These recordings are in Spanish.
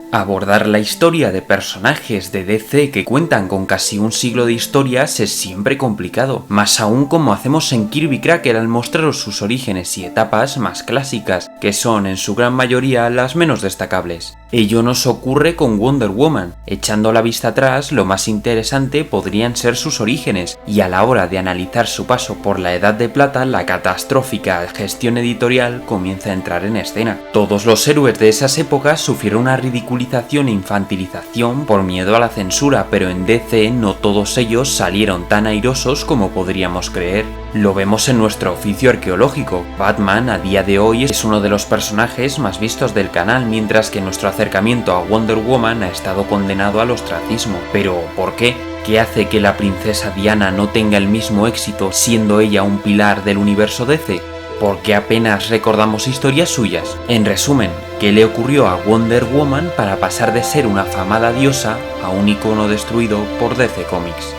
Abordar la historia de personajes de DC que cuentan con casi un siglo de historias es siempre complicado, más aún como hacemos en Kirby Cracker al mostraros sus orígenes y etapas más clásicas, que son en su gran mayoría las menos destacables. Ello nos ocurre con Wonder Woman. Echando la vista atrás, lo más interesante podrían ser sus orígenes, y a la hora de analizar su paso por la Edad de Plata, la catastrófica gestión editorial comienza a entrar en escena. Todos los héroes de esas épocas sufrieron una ridiculización e infantilización por miedo a la censura, pero en DC no todos ellos salieron tan airosos como podríamos creer. Lo vemos en nuestro oficio arqueológico. Batman a día de hoy es uno de los personajes más vistos del canal, mientras que nuestro acercamiento a Wonder Woman ha estado condenado al ostracismo. ¿Pero por qué? ¿Qué hace que la princesa Diana no tenga el mismo éxito siendo ella un pilar del universo DC? ¿Por qué apenas recordamos historias suyas? En resumen, ¿qué le ocurrió a Wonder Woman para pasar de ser una afamada diosa a un icono destruido por DC Comics?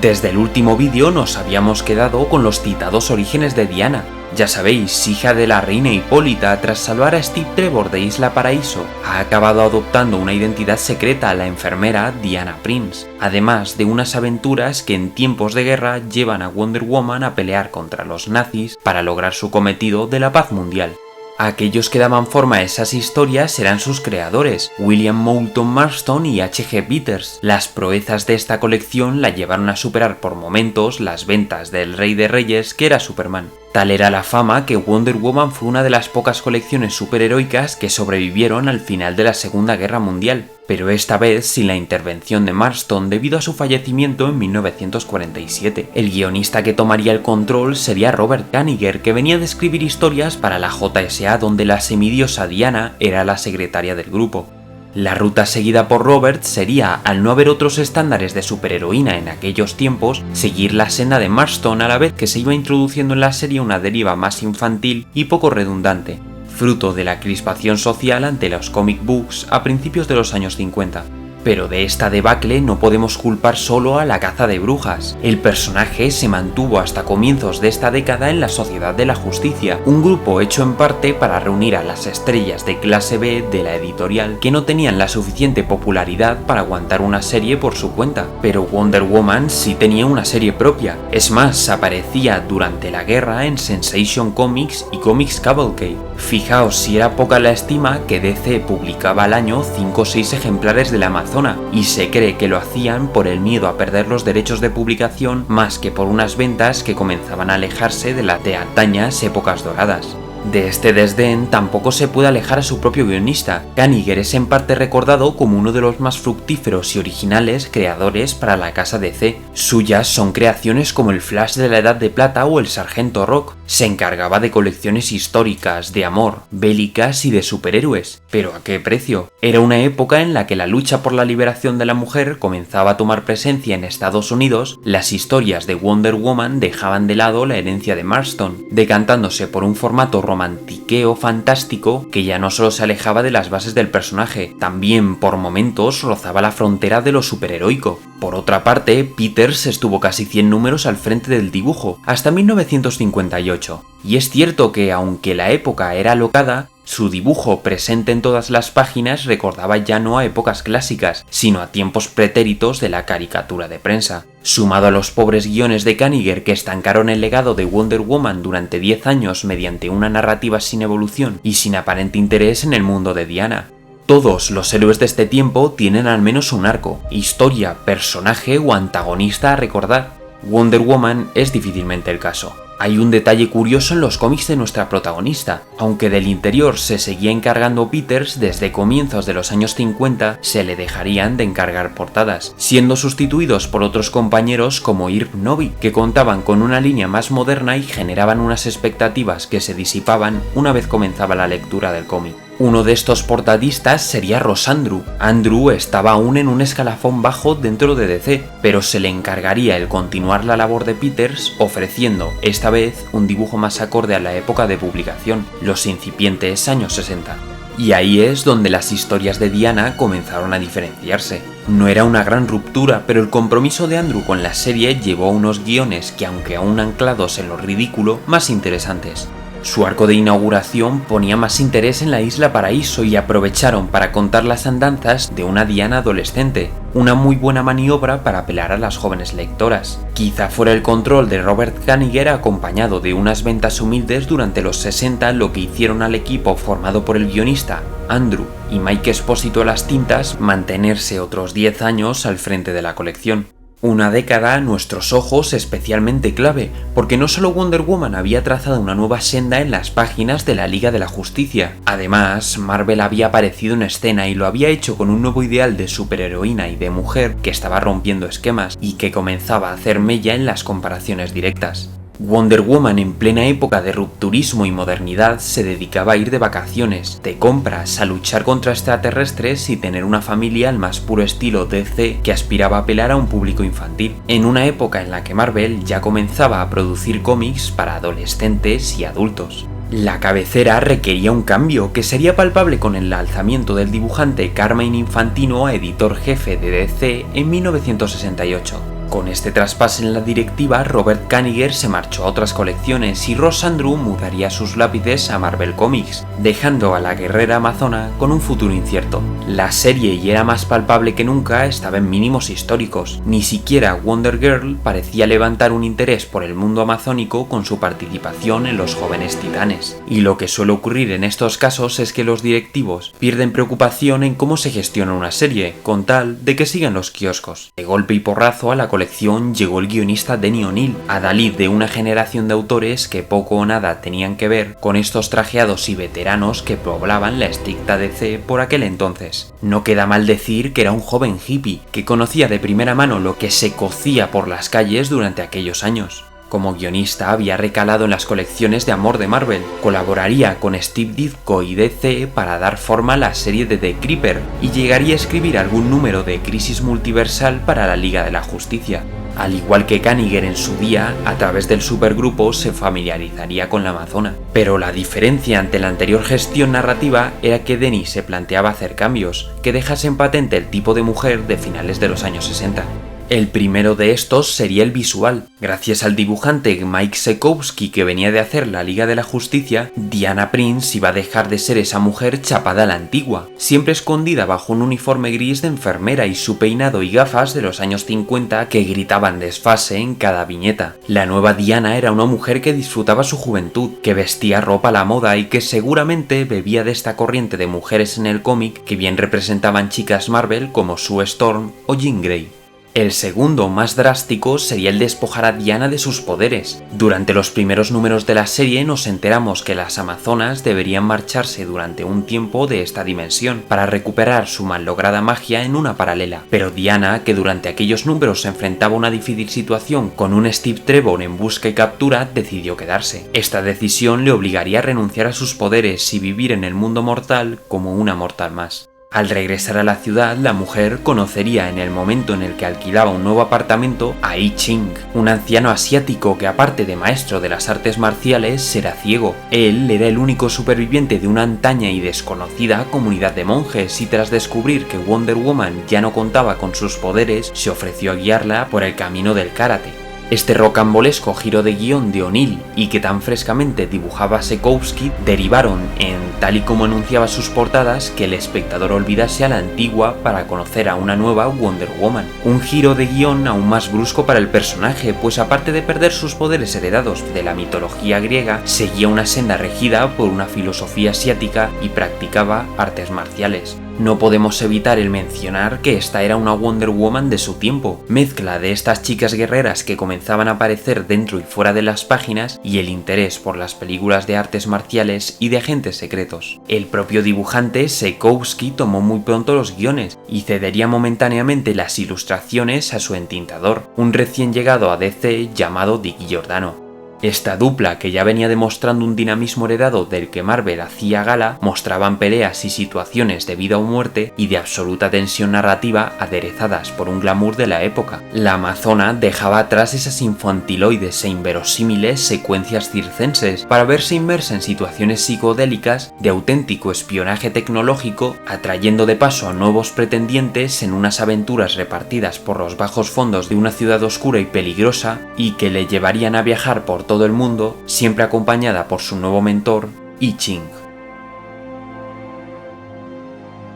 Desde el último vídeo nos habíamos quedado con los citados orígenes de Diana. Ya sabéis, hija de la reina Hipólita, tras salvar a Steve Trevor de Isla Paraíso, ha acabado adoptando una identidad secreta a la enfermera Diana Prince, además de unas aventuras que en tiempos de guerra llevan a Wonder Woman a pelear contra los nazis para lograr su cometido de la paz mundial. Aquellos que daban forma a esas historias eran sus creadores, William Moulton Marston y H.G. Peters. Las proezas de esta colección la llevaron a superar por momentos las ventas del Rey de Reyes, que era Superman. Tal era la fama que Wonder Woman fue una de las pocas colecciones superheroicas que sobrevivieron al final de la Segunda Guerra Mundial, pero esta vez sin la intervención de Marston debido a su fallecimiento en 1947. El guionista que tomaría el control sería Robert Kanigher, que venía de escribir historias para la JSA donde la semidiosa Diana era la secretaria del grupo. La ruta seguida por Robert sería, al no haber otros estándares de superheroína en aquellos tiempos, seguir la senda de Marston a la vez que se iba introduciendo en la serie una deriva más infantil y poco redundante, fruto de la crispación social ante los comic books a principios de los años 50. Pero de esta debacle no podemos culpar solo a la caza de brujas. El personaje se mantuvo hasta comienzos de esta década en la Sociedad de la Justicia, un grupo hecho en parte para reunir a las estrellas de clase B de la editorial que no tenían la suficiente popularidad para aguantar una serie por su cuenta. Pero Wonder Woman sí tenía una serie propia. Es más, aparecía durante la guerra en Sensation Comics y Comics Cavalcade. Fijaos si era poca la estima que DC publicaba al año 5 o 6 ejemplares de la Amazon, y se cree que lo hacían por el miedo a perder los derechos de publicación más que por unas ventas que comenzaban a alejarse de las de antañas épocas doradas. De este desdén tampoco se puede alejar a su propio guionista. Kanigher es en parte recordado como uno de los más fructíferos y originales creadores para la casa DC. Suyas son creaciones como el Flash de la Edad de Plata o el Sargento Rock. Se encargaba de colecciones históricas, de amor, bélicas y de superhéroes. ¿Pero a qué precio? Era una época en la que la lucha por la liberación de la mujer comenzaba a tomar presencia en Estados Unidos. Las historias de Wonder Woman dejaban de lado la herencia de Marston, decantándose por un formato romantiqueo fantástico que ya no solo se alejaba de las bases del personaje, también por momentos rozaba la frontera de lo superheroico. Por otra parte, Peters estuvo casi 100 números al frente del dibujo, hasta 1958. Y es cierto que, aunque la época era alocada, su dibujo presente en todas las páginas recordaba ya no a épocas clásicas, sino a tiempos pretéritos de la caricatura de prensa. Sumado a los pobres guiones de Kanigher que estancaron el legado de Wonder Woman durante 10 años mediante una narrativa sin evolución y sin aparente interés en el mundo de Diana. Todos los héroes de este tiempo tienen al menos un arco, historia, personaje o antagonista a recordar. Wonder Woman es difícilmente el caso. Hay un detalle curioso en los cómics de nuestra protagonista. Aunque del interior se seguía encargando Peters, desde comienzos de los años 50 se le dejarían de encargar portadas, siendo sustituidos por otros compañeros como Irv Novi, que contaban con una línea más moderna y generaban unas expectativas que se disipaban una vez comenzaba la lectura del cómic. Uno de estos portadistas sería Ross Andru. Andru estaba aún en un escalafón bajo dentro de DC, pero se le encargaría el continuar la labor de Peters, ofreciendo, esta vez, un dibujo más acorde a la época de publicación, los incipientes años 60. Y ahí es donde las historias de Diana comenzaron a diferenciarse. No era una gran ruptura, pero el compromiso de Andru con la serie llevó a unos guiones que, aunque aún anclados en lo ridículo, más interesantes. Su arco de inauguración ponía más interés en la Isla Paraíso y aprovecharon para contar las andanzas de una Diana adolescente, una muy buena maniobra para apelar a las jóvenes lectoras. Quizá fuera el control de Robert Kanigher acompañado de unas ventas humildes durante los 60 lo que hicieron al equipo formado por el guionista, Andru y Mike Espósito a las tintas mantenerse otros 10 años al frente de la colección. Una década a nuestros ojos especialmente clave, porque no solo Wonder Woman había trazado una nueva senda en las páginas de la Liga de la Justicia, además Marvel había aparecido en escena y lo había hecho con un nuevo ideal de superheroína y de mujer que estaba rompiendo esquemas y que comenzaba a hacer mella en las comparaciones directas. Wonder Woman, en plena época de rupturismo y modernidad, se dedicaba a ir de vacaciones, de compras, a luchar contra extraterrestres y tener una familia al más puro estilo DC que aspiraba a apelar a un público infantil, en una época en la que Marvel ya comenzaba a producir cómics para adolescentes y adultos. La cabecera requería un cambio que sería palpable con el alzamiento del dibujante Carmine Infantino a editor jefe de DC en 1968. Con este traspaso en la directiva, Robert Kanigher se marchó a otras colecciones y Ross Andru mudaría sus lápices a Marvel Comics, dejando a la guerrera amazona con un futuro incierto. La serie, y era más palpable que nunca, estaba en mínimos históricos. Ni siquiera Wonder Girl parecía levantar un interés por el mundo amazónico con su participación en Los Jóvenes Titanes. Y lo que suele ocurrir en estos casos es que los directivos pierden preocupación en cómo se gestiona una serie, con tal de que sigan los kioscos. De golpe y porrazo a la colección llegó el guionista Denny O'Neil, adalid de una generación de autores que poco o nada tenían que ver con estos trajeados y veteranos que poblaban la estricta DC por aquel entonces. No queda mal decir que era un joven hippie que conocía de primera mano lo que se cocía por las calles durante aquellos años. Como guionista había recalado en las colecciones de Amor de Marvel, colaboraría con Steve Ditko y DC para dar forma a la serie de The Creeper y llegaría a escribir algún número de Crisis Multiversal para la Liga de la Justicia. Al igual que Kanigher en su día, a través del supergrupo se familiarizaría con la Amazona. Pero la diferencia ante la anterior gestión narrativa era que Denny se planteaba hacer cambios que dejasen patente el tipo de mujer de finales de los años 60. El primero de estos sería el visual. Gracias al dibujante Mike Sekowsky que venía de hacer la Liga de la Justicia, Diana Prince iba a dejar de ser esa mujer chapada a la antigua, siempre escondida bajo un uniforme gris de enfermera y su peinado y gafas de los años 50 que gritaban desfase en cada viñeta. La nueva Diana era una mujer que disfrutaba su juventud, que vestía ropa a la moda y que seguramente bebía de esta corriente de mujeres en el cómic que bien representaban chicas Marvel como Sue Storm o Jean Grey. El segundo, más drástico, sería el despojar a Diana de sus poderes. Durante los primeros números de la serie nos enteramos que las Amazonas deberían marcharse durante un tiempo de esta dimensión para recuperar su mal lograda magia en una paralela. Pero Diana, que durante aquellos números se enfrentaba a una difícil situación con un Steve Trevor en busca y captura, decidió quedarse. Esta decisión le obligaría a renunciar a sus poderes y vivir en el mundo mortal como una mortal más. Al regresar a la ciudad, la mujer conocería en el momento en el que alquilaba un nuevo apartamento a I Ching, un anciano asiático que aparte de maestro de las artes marciales era ciego. Él era el único superviviente de una antaña y desconocida comunidad de monjes y tras descubrir que Wonder Woman ya no contaba con sus poderes, se ofreció a guiarla por el camino del karate. Este rocambolesco giro de guión de O'Neil y que tan frescamente dibujaba Sekowsky derivaron en, tal y como anunciaba sus portadas, que el espectador olvidase a la antigua para conocer a una nueva Wonder Woman. Un giro de guión aún más brusco para el personaje, pues aparte de perder sus poderes heredados de la mitología griega, seguía una senda regida por una filosofía asiática y practicaba artes marciales. No podemos evitar el mencionar que esta era una Wonder Woman de su tiempo, mezcla de estas chicas guerreras que comenzaban a aparecer dentro y fuera de las páginas y el interés por las películas de artes marciales y de agentes secretos. El propio dibujante Sekowsky tomó muy pronto los guiones y cedería momentáneamente las ilustraciones a su entintador, un recién llegado a DC llamado Dick Giordano. Esta dupla, que ya venía demostrando un dinamismo heredado del que Marvel hacía gala, mostraban peleas y situaciones de vida o muerte y de absoluta tensión narrativa aderezadas por un glamour de la época. La Amazona dejaba atrás esas infantiloides e inverosímiles secuencias circenses para verse inmersa en situaciones psicodélicas de auténtico espionaje tecnológico, atrayendo de paso a nuevos pretendientes en unas aventuras repartidas por los bajos fondos de una ciudad oscura y peligrosa y que le llevarían a viajar por todo el mundo, siempre acompañada por su nuevo mentor, I Ching.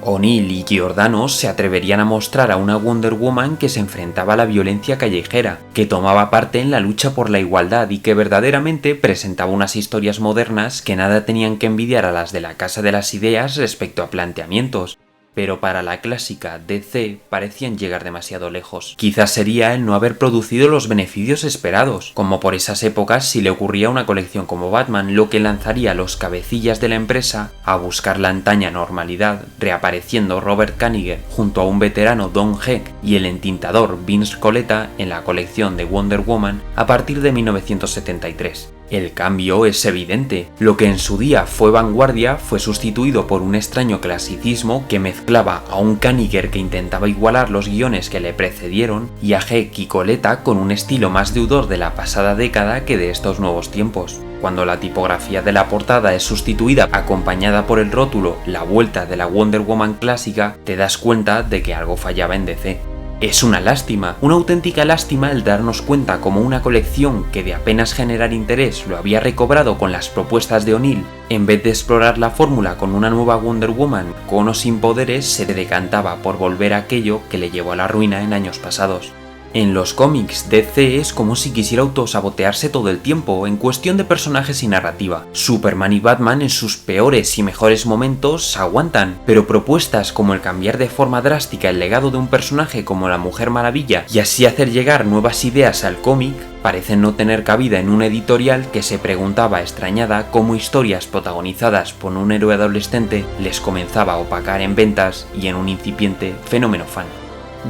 O'Neill y Giordano se atreverían a mostrar a una Wonder Woman que se enfrentaba a la violencia callejera, que tomaba parte en la lucha por la igualdad y que verdaderamente presentaba unas historias modernas que nada tenían que envidiar a las de la Casa de las Ideas respecto a planteamientos, pero para la clásica DC parecían llegar demasiado lejos. Quizás sería el no haber producido los beneficios esperados, como por esas épocas si le ocurría una colección como Batman, lo que lanzaría a los cabecillas de la empresa a buscar la antaña normalidad, reapareciendo Robert Kanigher junto a un veterano Don Heck y el entintador Vince Coletta en la colección de Wonder Woman a partir de 1973. El cambio es evidente. Lo que en su día fue vanguardia fue sustituido por un extraño clasicismo que mezclaba a un Kanigher que intentaba igualar los guiones que le precedieron y a Heck y Coletta con un estilo más deudor de la pasada década que de estos nuevos tiempos. Cuando la tipografía de la portada es sustituida acompañada por el rótulo "La vuelta de la Wonder Woman clásica", te das cuenta de que algo fallaba en DC. Es una lástima, una auténtica lástima el darnos cuenta como una colección que de apenas generar interés lo había recobrado con las propuestas de O'Neill, en vez de explorar la fórmula con una nueva Wonder Woman con o sin poderes, se decantaba por volver a aquello que le llevó a la ruina en años pasados. En los cómics, DC es como si quisiera autosabotearse todo el tiempo en cuestión de personajes y narrativa. Superman y Batman en sus peores y mejores momentos aguantan, pero propuestas como el cambiar de forma drástica el legado de un personaje como la Mujer Maravilla y así hacer llegar nuevas ideas al cómic, parecen no tener cabida en una editorial que se preguntaba extrañada cómo historias protagonizadas por un héroe adolescente les comenzaba a opacar en ventas y en un incipiente fenómeno fan.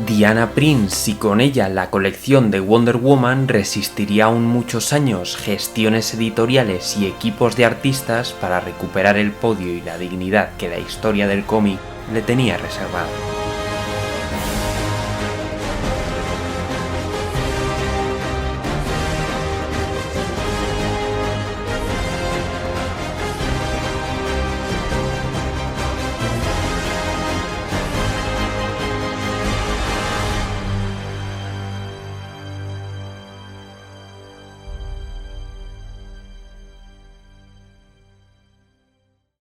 Diana Prince y con ella la colección de Wonder Woman resistiría aún muchos años, gestiones editoriales y equipos de artistas para recuperar el podio y la dignidad que la historia del cómic le tenía reservado.